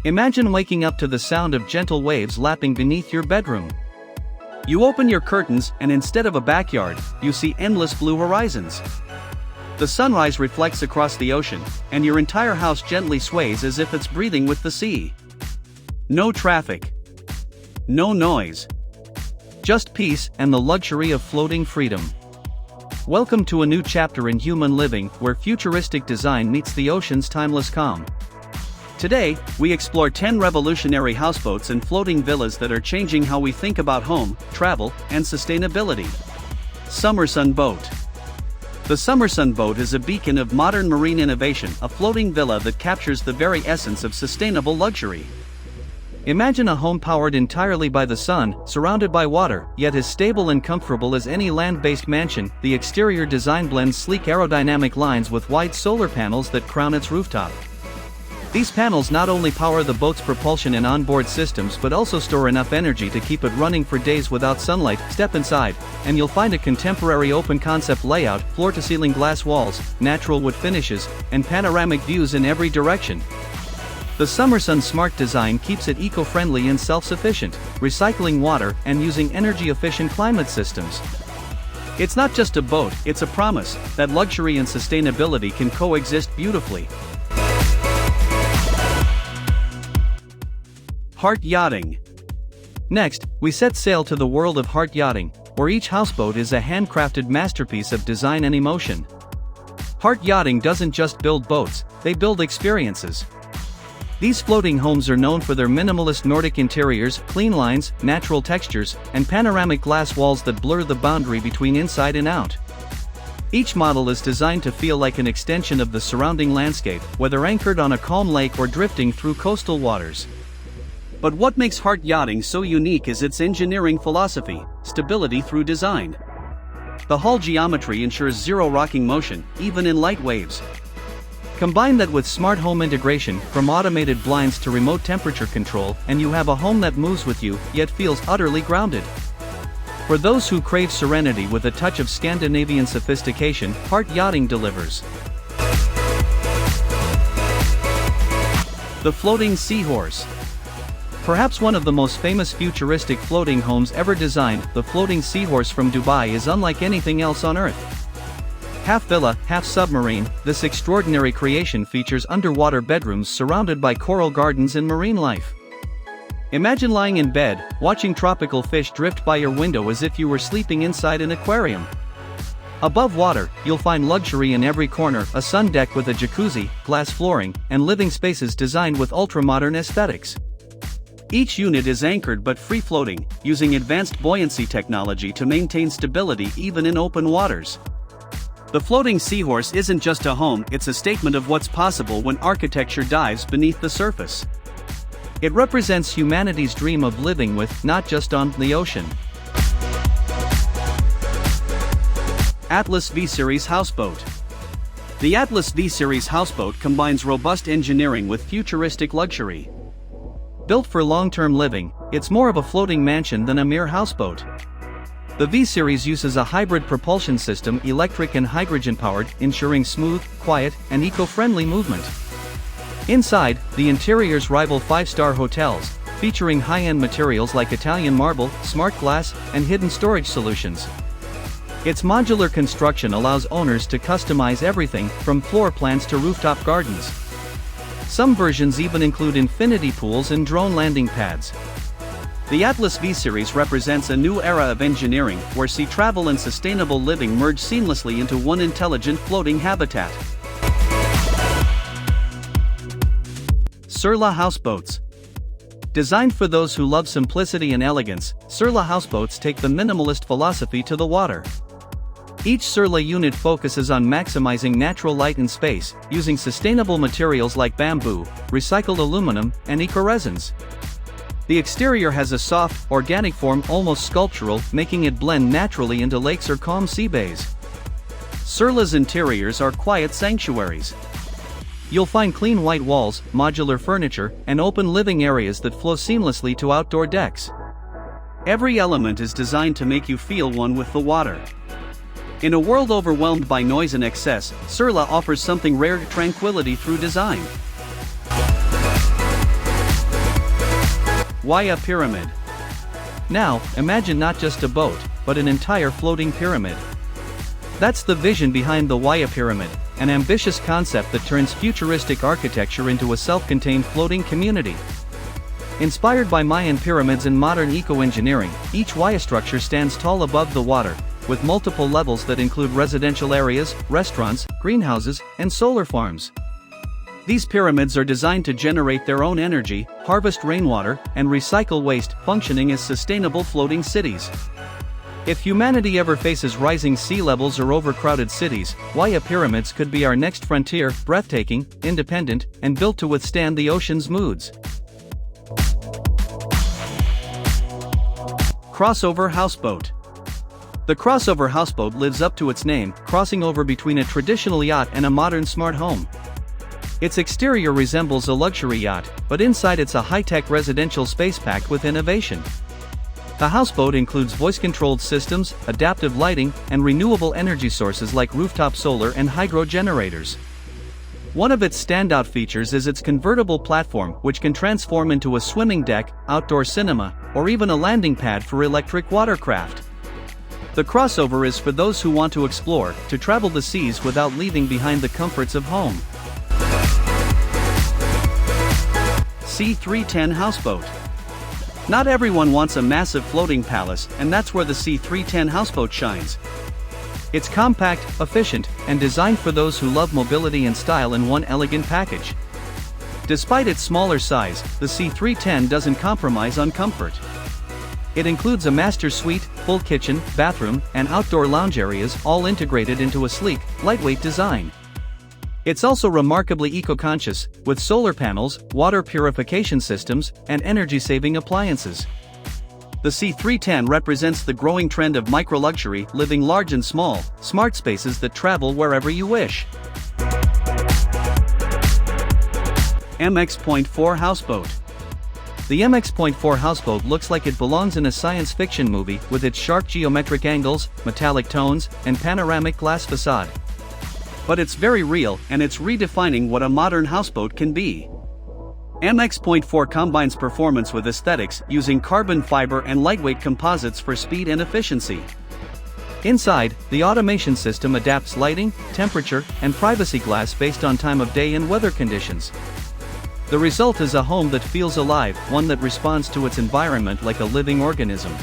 Imagine waking up to the sound of gentle waves lapping beneath your bedroom. You open your curtains, and instead of a backyard, you see endless blue horizons. The sunrise reflects across the ocean, and your entire house gently sways as if it's breathing with the sea. No traffic. No noise. Just peace and the luxury of floating freedom. Welcome to a new chapter in human living, where futuristic design meets the ocean's timeless calm. Today, we explore 10 revolutionary houseboats and floating villas that are changing how we think about home, travel, and sustainability. Summersun Boat. The Summersun Boat is a beacon of modern marine innovation, a floating villa that captures the very essence of sustainable luxury. Imagine a home powered entirely by the sun, surrounded by water, yet as stable and comfortable as any land-based mansion. The exterior design blends sleek aerodynamic lines with wide solar panels that crown its rooftop. These panels not only power the boat's propulsion and onboard systems but also store enough energy to keep it running for days without sunlight. Step inside, and you'll find a contemporary open-concept layout, floor-to-ceiling glass walls, natural wood finishes, and panoramic views in every direction. The Summersun smart design keeps it eco-friendly and self-sufficient, recycling water and using energy-efficient climate systems. It's not just a boat, it's a promise that luxury and sustainability can coexist beautifully. Heart Yachting. Next, we set sail to the world of Heart Yachting, where each houseboat is a handcrafted masterpiece of design and emotion. Heart Yachting doesn't just build boats, they build experiences. These floating homes are known for their minimalist Nordic interiors, clean lines, natural textures, and panoramic glass walls that blur the boundary between inside and out. Each model is designed to feel like an extension of the surrounding landscape, whether anchored on a calm lake or drifting through coastal waters. But what makes Heart Yachting so unique is its engineering philosophy: stability through design. The hull geometry ensures zero rocking motion, even in light waves. Combine that with smart home integration, from automated blinds to remote temperature control, and you have a home that moves with you, yet feels utterly grounded. For those who crave serenity with a touch of Scandinavian sophistication, Heart Yachting delivers. The Floating Seahorse. Perhaps one of the most famous futuristic floating homes ever designed, the Floating Seahorse from Dubai is unlike anything else on Earth. Half villa, half submarine, this extraordinary creation features underwater bedrooms surrounded by coral gardens and marine life. Imagine lying in bed, watching tropical fish drift by your window as if you were sleeping inside an aquarium. Above water, you'll find luxury in every corner: a sun deck with a jacuzzi, glass flooring, and living spaces designed with ultra-modern aesthetics. Each unit is anchored but free-floating, using advanced buoyancy technology to maintain stability even in open waters. The Floating Seahorse isn't just a home, it's a statement of what's possible when architecture dives beneath the surface. It represents humanity's dream of living with, not just on, the ocean. Atlas V-Series Houseboat. The Atlas V-Series houseboat combines robust engineering with futuristic luxury. Built for long-term living, it's more of a floating mansion than a mere houseboat. The V-Series uses a hybrid propulsion system, electric and hydrogen-powered, ensuring smooth, quiet, and eco-friendly movement. Inside, the interiors rival five-star hotels, featuring high-end materials like Italian marble, smart glass, and hidden storage solutions. Its modular construction allows owners to customize everything, from floor plans to rooftop gardens. Some versions even include infinity pools and drone landing pads. The Atlas V-Series represents a new era of engineering, where sea travel and sustainable living merge seamlessly into one intelligent floating habitat. Surla Houseboats. Designed for those who love simplicity and elegance, Surla houseboats take the minimalist philosophy to the water. Each Surla unit focuses on maximizing natural light and space, using sustainable materials like bamboo, recycled aluminum, and eco-resins. The exterior has a soft, organic form, almost sculptural, making it blend naturally into lakes or calm sea bays. Surla's interiors are quiet sanctuaries. You'll find clean white walls, modular furniture, and open living areas that flow seamlessly to outdoor decks. Every element is designed to make you feel one with the water. In a world overwhelmed by noise and excess, Surla offers something rare: tranquility through design. Why a pyramid? Now, imagine not just a boat, but an entire floating pyramid. That's the vision behind the Why a Pyramid, an ambitious concept that turns futuristic architecture into a self-contained floating community. Inspired by Mayan pyramids and modern eco-engineering, each Why structure stands tall above the water, with multiple levels that include residential areas, restaurants, greenhouses, and solar farms. These pyramids are designed to generate their own energy, harvest rainwater, and recycle waste, functioning as sustainable floating cities. If humanity ever faces rising sea levels or overcrowded cities, Why a Pyramids could be our next frontier, breathtaking, independent, and built to withstand the ocean's moods. Crossover houseboat. The crossover houseboat lives up to its name, crossing over between a traditional yacht and a modern smart home. Its exterior resembles a luxury yacht, but inside it's a high-tech residential space packed with innovation. The houseboat includes voice-controlled systems, adaptive lighting, and renewable energy sources like rooftop solar and hydro generators. One of its standout features is its convertible platform, which can transform into a swimming deck, outdoor cinema, or even a landing pad for electric watercraft. The crossover is for those who want to explore, to travel the seas without leaving behind the comforts of home. C310 Houseboat. Not everyone wants a massive floating palace, and that's where the C310 houseboat shines. It's compact, efficient, and designed for those who love mobility and style in one elegant package. Despite its smaller size, the C310 doesn't compromise on comfort. It includes a master suite, full kitchen, bathroom, and outdoor lounge areas, all integrated into a sleek, lightweight design. It's also remarkably eco-conscious, with solar panels, water purification systems, and energy-saving appliances. The C310 represents the growing trend of micro-luxury, living large and small, smart spaces that travel wherever you wish. MX.4 Houseboat. The MX.4 houseboat looks like it belongs in a science fiction movie with its sharp geometric angles, metallic tones, and panoramic glass facade. But it's very real, and it's redefining what a modern houseboat can be. MX.4 combines performance with aesthetics, using carbon fiber and lightweight composites for speed and efficiency. Inside, the automation system adapts lighting, temperature, and privacy glass based on time of day and weather conditions. The result is a home that feels alive, one that responds to its environment like a living organism.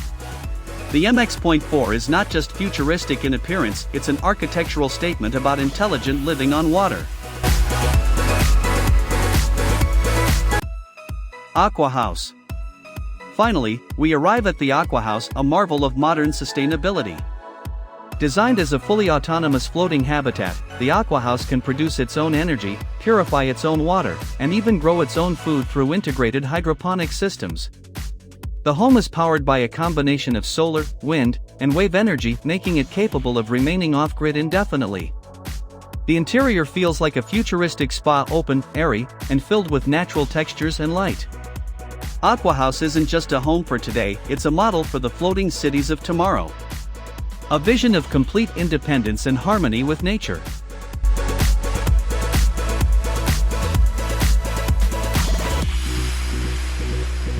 The MX.4 is not just futuristic in appearance, it's an architectural statement about intelligent living on water. Aqua House. Finally, we arrive at the Aqua House, a marvel of modern sustainability. Designed as a fully autonomous floating habitat, the Aqua House can produce its own energy, purify its own water, and even grow its own food through integrated hydroponic systems. The home is powered by a combination of solar, wind, and wave energy, making it capable of remaining off-grid indefinitely. The interior feels like a futuristic spa, open, airy, and filled with natural textures and light. Aqua House isn't just a home for today, it's a model for the floating cities of tomorrow. A vision of complete independence and harmony with nature.